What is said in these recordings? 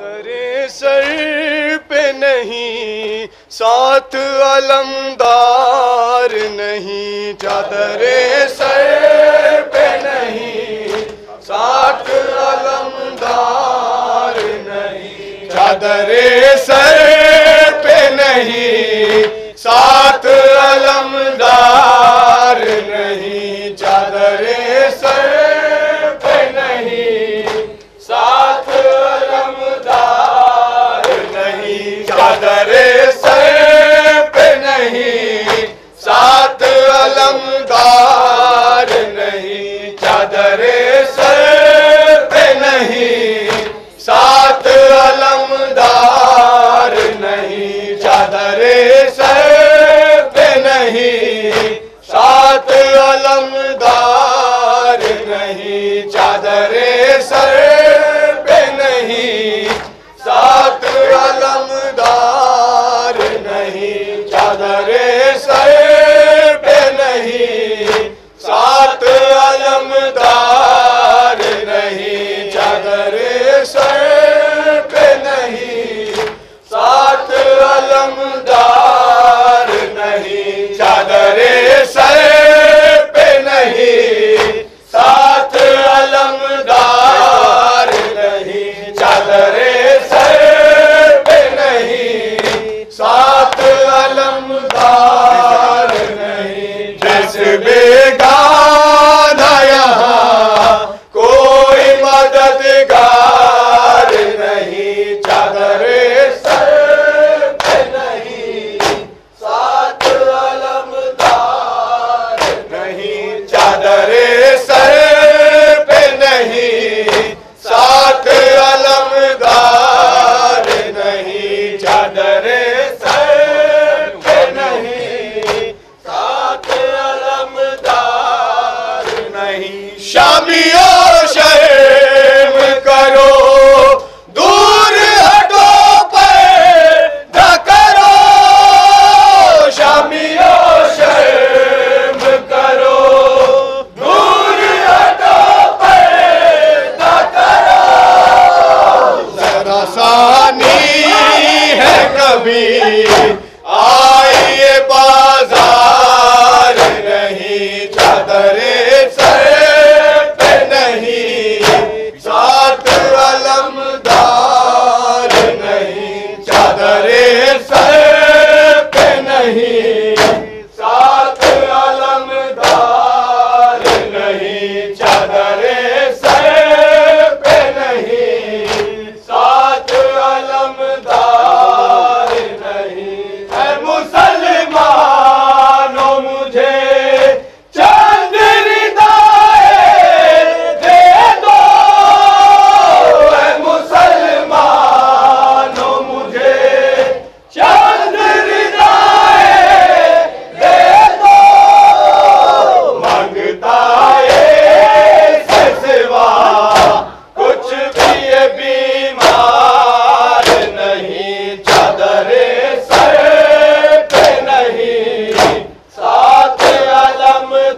चादरे sir पे नहीं, साथ अलमदार नहीं। चादरे सर पे नहीं, साथ अलमदार नहीं। चादरे सर पे नहीं, साथ अलमदार नहीं। चादरे सर पे नहीं, साथ अलमदार नहीं। चादरे सर पे नहीं, साथ अलमदार नहीं। चादरे सर पे नहीं, साथ अलमदार नहीं। चादरे सर पे नहीं, साथ अलमदार नहीं। चादरे सर पे नहीं, साथ अलमदार नहीं। चादरे सर पे नहीं, साथ अलमदार नहीं। चादरे सर पे नहीं, साथ अलमदार नहीं। चादरे सर पे नहीं, साथ अलमदार नहीं। चादरे सर पे नहीं, साथ अलमदार नहीं। जिस बेगाना यहाँ कोई मददगार नहीं। चादरे सर पे नहीं, साथ अलमदार नहीं। चादरे सर पे नहीं, साथ अलमदार नहीं। चादरे सर पे नहीं, साथ अलमदार नहीं। शामियों शर्म करो, दूर हटो पर्दा करो। शामियों शर्म करो, दूर हटो पर्दा करो। जरा सानी है कभी आइए बाजार नहीं। चादरे सर पे नहीं, साथ अलमदार नहीं। चादरे सर पे नहीं, साथ अलमदार नहीं। चादरे सर पे नहीं, साथ अलमदार नहीं। ऐ मुसलमानों मुझे चांदनी दाए दे दो। ऐ मुसलमानों मुझे चांदनी दाए दे दो। मांगता से सिवा कुछ भी ये बीमार नहीं। चादरे सर पे नहीं, साथ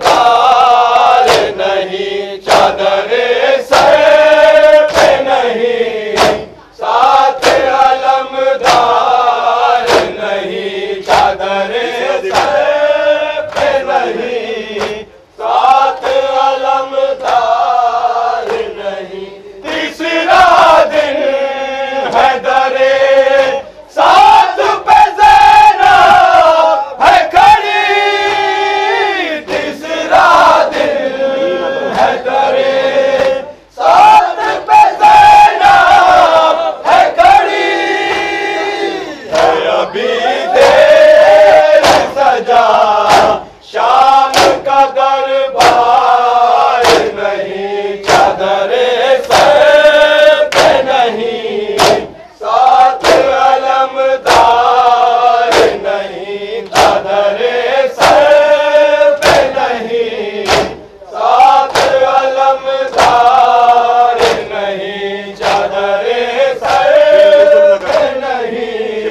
अलमदार नहीं। चादरे सर पे नहीं, साथ अलमदार नहीं। चादरे सर पे नहीं, साथ अलमदार नहीं। तीसरा दिन है दरे साथ पे ज़ैनब है खड़ी। तीसरा दिन है दरे साथ पे ज़ैनब है खड़ी। है अभी देर सजा शाम का दरबार नहीं। चादरे सर पे नहीं, साथ अलमदार नहीं। चादरे सर पे नहीं, साथ अलमदार नहीं। चादरे सर पे नहीं,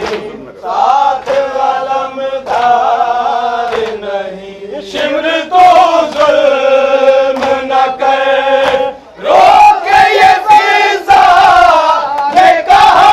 साथ अलमदार नहीं। शिमर तो जुल्म न कर, रोके ये फिजा ने कहा।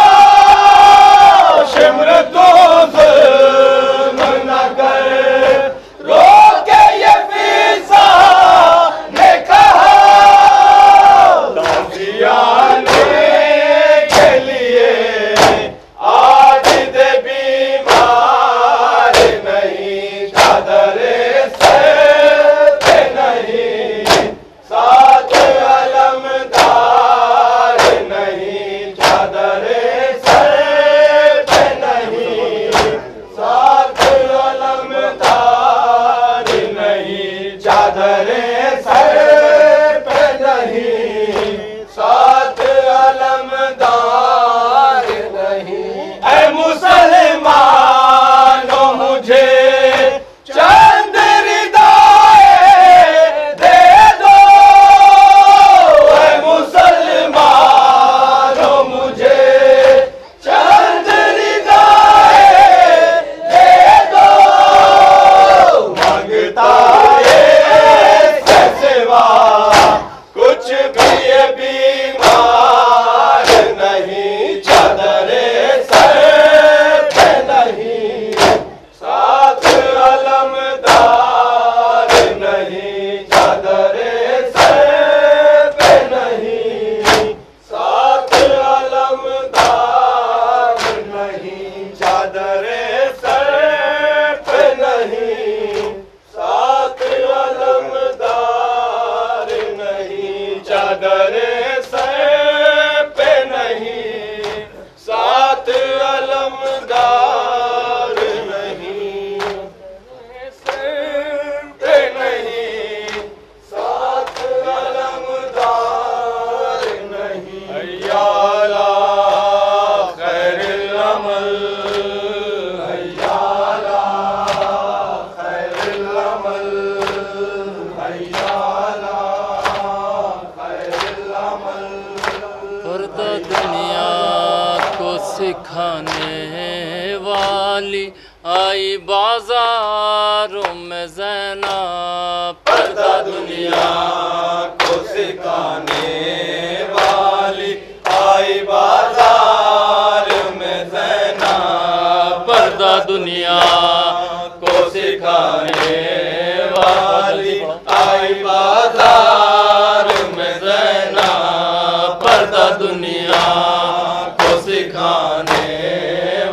पर्दा दुनिया को सिखाने वाली आई बाजारों में ज़ैनब। पर्दा दुनिया को सिखाने वाली आई बाजार में ज़ैनब। पर्दा दुनिया को सिखाने वाली आई बाजार में ज़ैनब। पर्दा दुनिया को सिखाने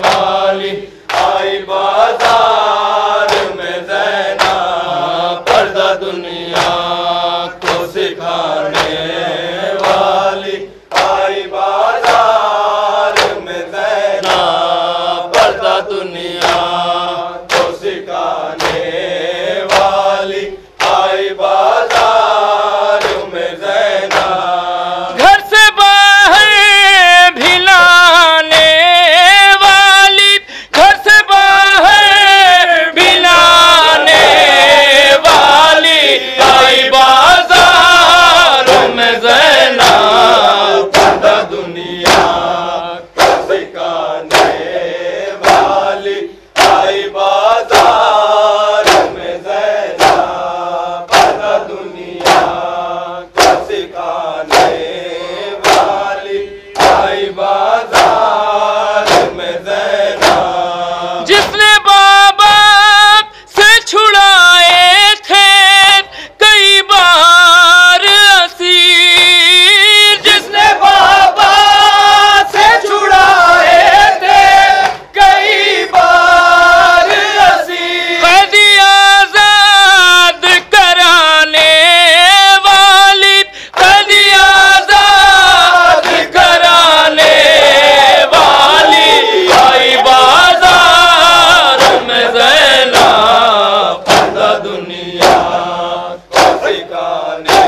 वाली आई बाजार में ज़ैनब। पर्दा दुनिया को सिखाने वाली आई बाजार में ज़ैनब। पर्दा दुनिया को सिखाने वाली आई बाजार में ज़ैनब। घर से बाहर भिलाने वाली, घर से बाहर भिलाने वाली आई बाजारों में ज़ैनब। पर्दा दुनिया को सिखाने वाली आई बाजार में ज़ैनब। पर्दा दुनिया को सिखाने वाली आई बाजार में ज़ैनब। जिसने बाबा से छुड़ाए थे कई बार असीर, जिसने बाबा से छुड़ाए थे कई बार असीर। कैदी आजाद कराने वाली, कैदी आजाद कराने वाली आई बाजार में ज़ैनब। पर्दा दुनिया को सिखाने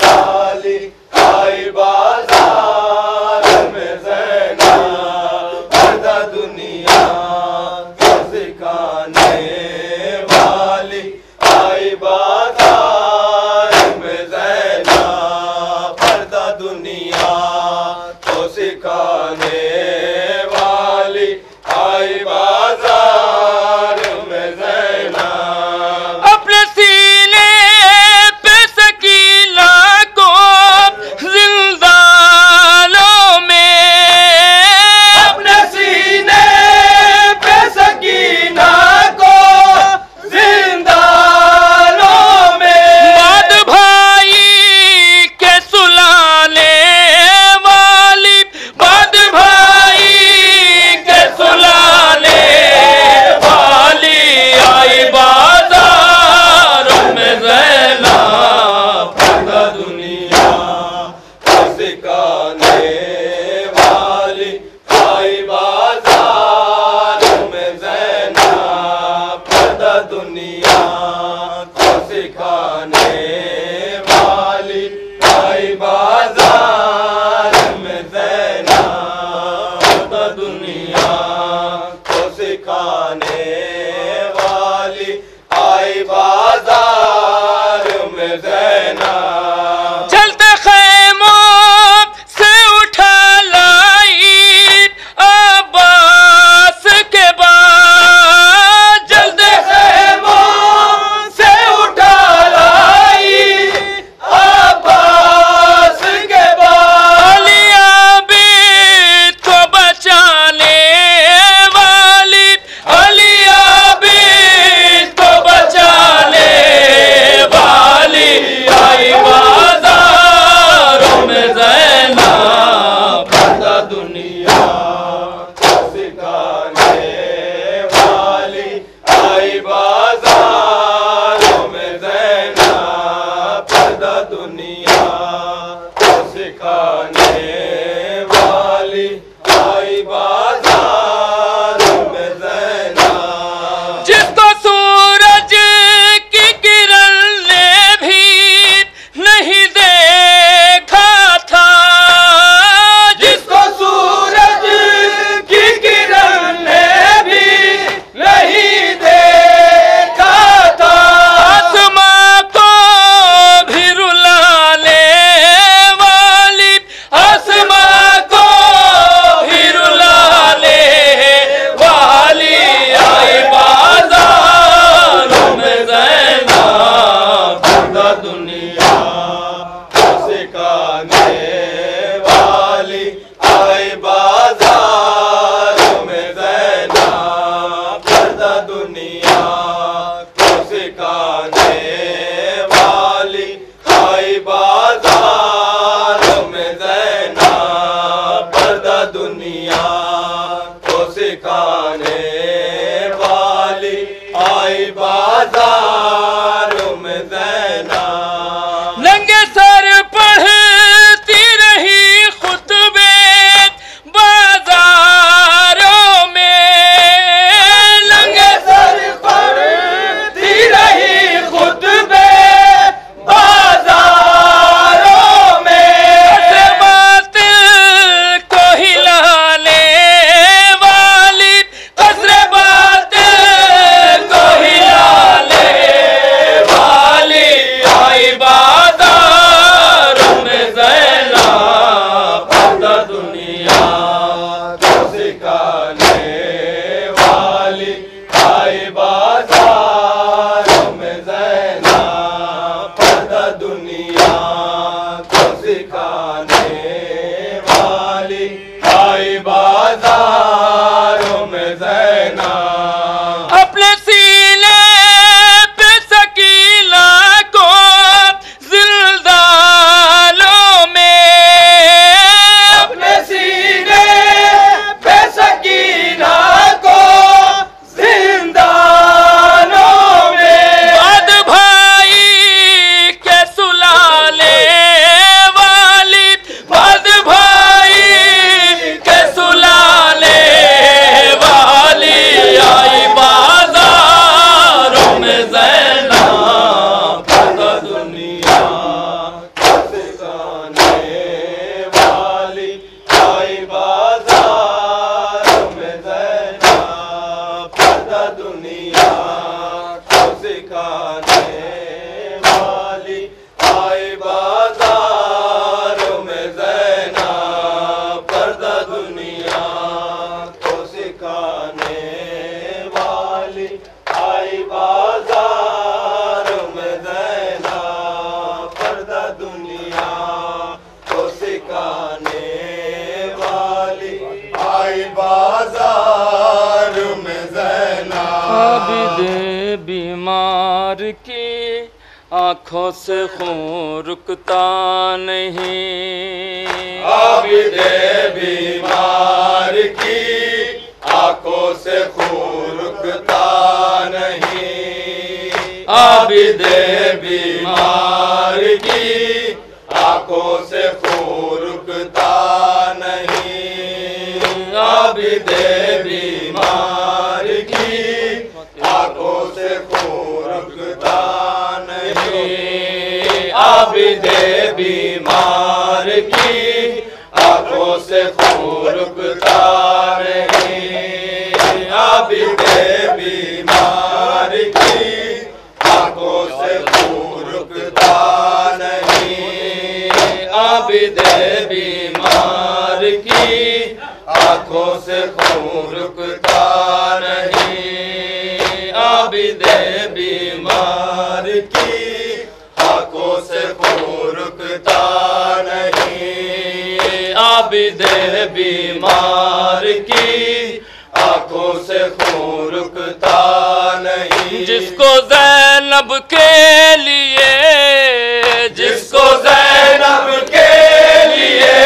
वाली आई बाजार में ज़ैनब। पर्दा दुनिया को सिखाने वाली आई बाजार में ज़ैनब। पर्दा दुनिया को सिखाने वाली आई बाजार में ज़ैनब। अपने सीने पे सकीना को जिंदालों में, अपने सीने पे सकीना को जिंदालों में। बाद भाई के सुलाने वाली, बाद भाई के सुलाने वाली आई बाजारों में ज़ैनब। पर्दा दुनिया को सिखाने वाली आई बाजार में ज़ैनब। पर्दा दुनिया को सिखाने वाली आई बाजार में ज़ैनब। पर्दा दुनिया को सिखाने वाली आई बाजार में ज़ैनब। चलते खैमों से उठा लाई अब्बास के बाद, जल्दे खेमों से उठा लाई अब्बास के बाद। अली आबिद को बचाने वाली, अली आबिद को बचाने वाली आई बाजारों में ज़ैनब। पर्दा दुनिया को सिखाने वाली आई बाजारों में ज़ैनब। पर्दा दुनिया को सिखाने वाली आई बाजारों में ज़ैनब। जिसको सूरज की किरण ने भी नहीं देखा था, जिसको सूरज की किरण ने भी नहीं देखा था। आसमां को भी रुलाने वाली, आसमां आई बाजारों में ज़ैनब पर्दा दुनिया को सिखाने वाली, आई बाजारों में ज़ैनब पर्दा दुनिया को सिखाने वाली, आई बाजारों में ज़ैनब। नंगे सर पढ़ती रही खुतबे बाजारों में, नंगे सर पढ़ती रही खुतबे बाजारों में, कसरे बातिल को हिलाने वाली, कसरे बातिल को हिलाने वाली, आई बाजारों में ज़ैनब पर्दा दुनिया को सिखाने वाली, आई बाजारों में ज़ैनब पर्दा दुनिया को सिखाने वाली, आई बाजारों में ज़ैनब। अपने सीने पे सकीला को जिल्दालों में, अपने सीने पे सकीना को जिंदानों में, बद भाई के सुलाले वाली, बद भाई के सुलाले वाली, आई बाजारों में ज़ैनब पर्दा दुनिया को सिखाने वाली, आई बाजारों में ज़ैनब पर्दा दुनिया को सिखाने वाली, आई बाजारों में ज़ैनब पर्दा दुनिया को सिखाने वाली, आई बाजारों में ज़ैनब पर्दा दुनिया को सिखाने वाली, आई बाजारों में ज़ैनब। आबिद बीमार की आँखों से खून रुकता नहीं, आबिद बीमार की आंखों से खून रुकता नहीं, आबिद बीमार की आंखों से खून रुकता नहीं, आबिद बीमार की आंखों से खून रुकता नहीं, आबिद बीमार की आंखों से खून रुकता नहीं, आबिद बीमार की आंखों से खून रुकता नहीं, आबिद बीमार की आंखों से खून रुकता नहीं, आबिद बीमार की आंखों से खून रुकता नहीं, आबिद बीमार की आंखों से खून रुकता नहीं। जिसको ज़ैनब के लिए, जिसको ज़ैनब के लिए,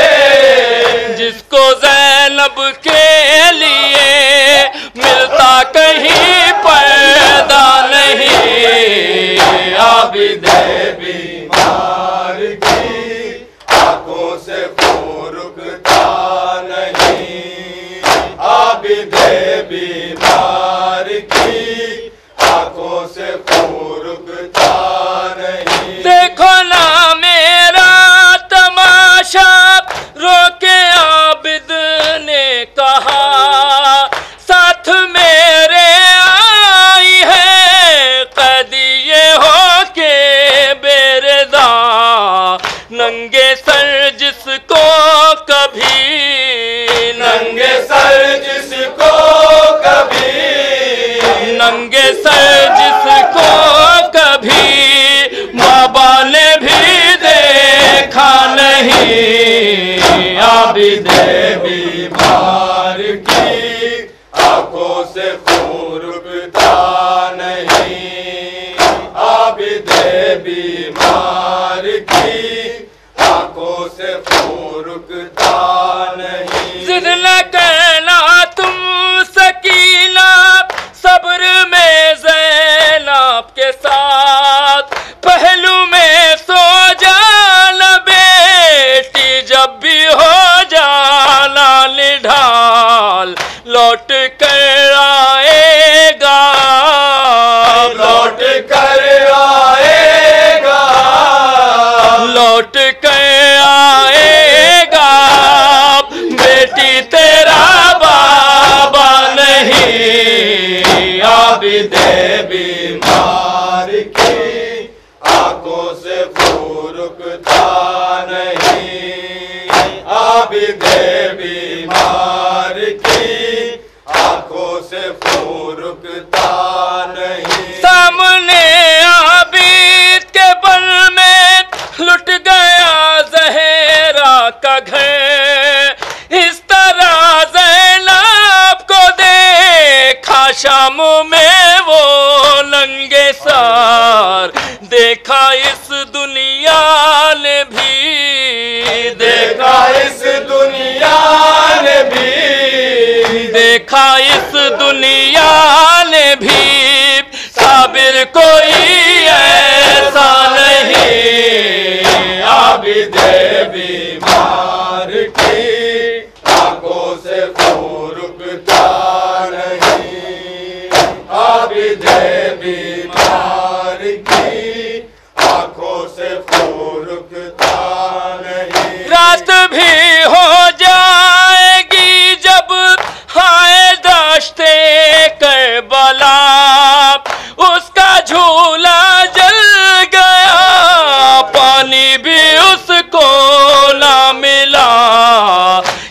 जिसको ज़ैनब के लिए मिलता कहीं पर्दा नहीं, आबिद बीमार की आंखों से खून रुकता नहीं, आबिद बीमार की आंखों से खून रुकता नहीं। देखो ना मेरा तमाशा, रोके आबिद ने कहा, साथ मेरे आई है कदिये हो के बेरदा, नंगे सर जिसको कभी, नंगे सर जिसको बीमार की आंखों से खून रुकता नहीं, आबिदे बीमार की आंखों से खून रुकता नहीं। जिद न कहना तुम सकीना, सब्र में ज़ैनब के साथ, पहलू में सो जाना बेटी, जब भी हो जाना निढाल, लौट कर आएगा, लौट कर आएगा, लौट कर आएगा, बेटी तेरा बाबा नहीं, आबिदे बीमार की आंखों से खून रुकता नहीं, आबिदे बीमार की आंखों से खून रुकता नहीं। सामने आबिद के बल में लुट गया ज़हरा का घर, इस तरह ज़ैनब को देखा शाम में वो नंगे सार, देखा इस दुनिया ने भी, देखा इस दुनिया ने भी, देखा इस दुनिया ने भी, साबिर कोई ऐसा नहीं, आबिदे बीमार की आंखों से खून रुकता नहीं, आबिदे बीमार की आंखों से खून रुकता नहीं। रात भी हो जाएगी जब आए दश्ते करबला, उसका झूला जल गया, पानी भी उसको ना मिला,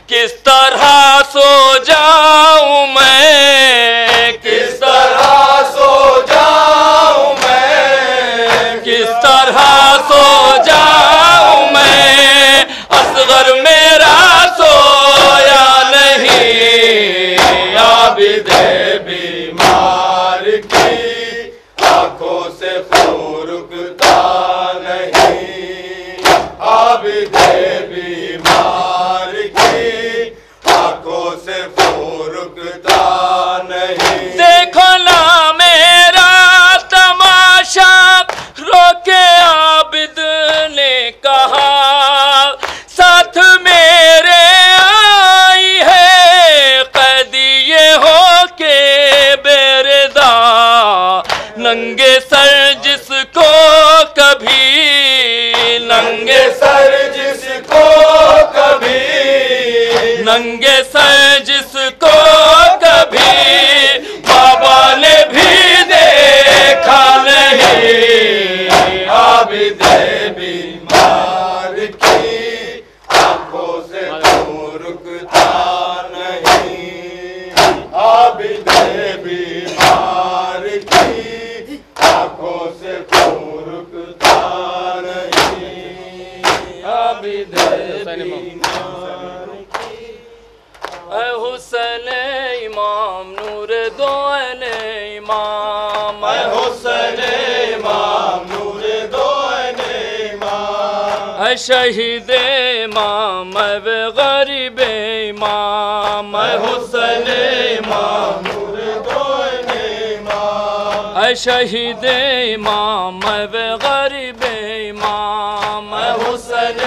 किस तरह सो जाऊं मैं, किस तरह सो जाऊं मैं, किस तरह सो जाऊं मैं, असगर मेरा सोया नहीं, आबिदे बीमार की आंखों से खून रुकता नहीं, आबिदे बीमार की आंखों से खून रुकता नहीं। देखो ना मेरा तमाशा, रोके आबिद ने कहा, साथ मेरे आई है कैदिये हो के बेरदा, नंगे सर जिसको कभी, नंगे सर जिसको कभी, नंगे सर जिसको कभी बाबा ने भी देखा नहीं, आबिदे बीमार की आंखों से खून रुकता नहीं, आबिदे बीमार की आंखों से खून रुकता नहीं, आबिदे बीमार की। ऐ हुसैन इमाम नूर दो इमाम, ऐ हुसैन इमाम नूर दो इमाम, ऐ शहीद इमाम व गरीब इमाम, ऐ हुसैन इमाम नूर दो इमाम, ऐ शहीद इमाम व गरीब इमाम, ऐ हुसैन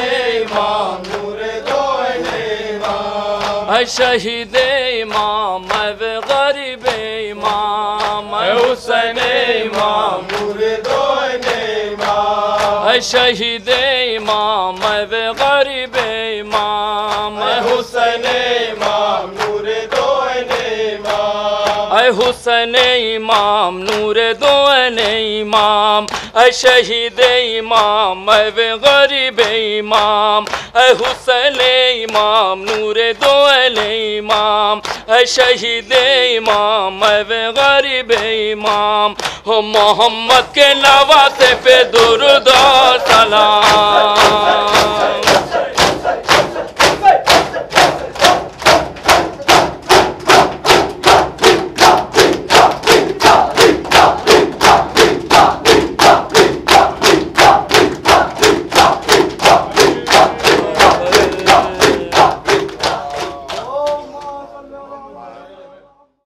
इमाम नूर दो इमाम, ऐ शहीद इमाम व गरीब इमाम, ऐ हुसैन इमाम नूर दो इमाम, ऐ शहीद इमाम व गरीब इमाम, ऐ हुसैन इमाम नूर दो इमाम, ऐ हुसैन इमाम नूर दो इमाम, ऐ शहीद इमाम व गरीब इमाम, ऐ हुसैन इमाम नूर दो इमाम, ऐ शहीद इमाम व गरीब इमाम, हो मोहम्मद के नवासे पे दो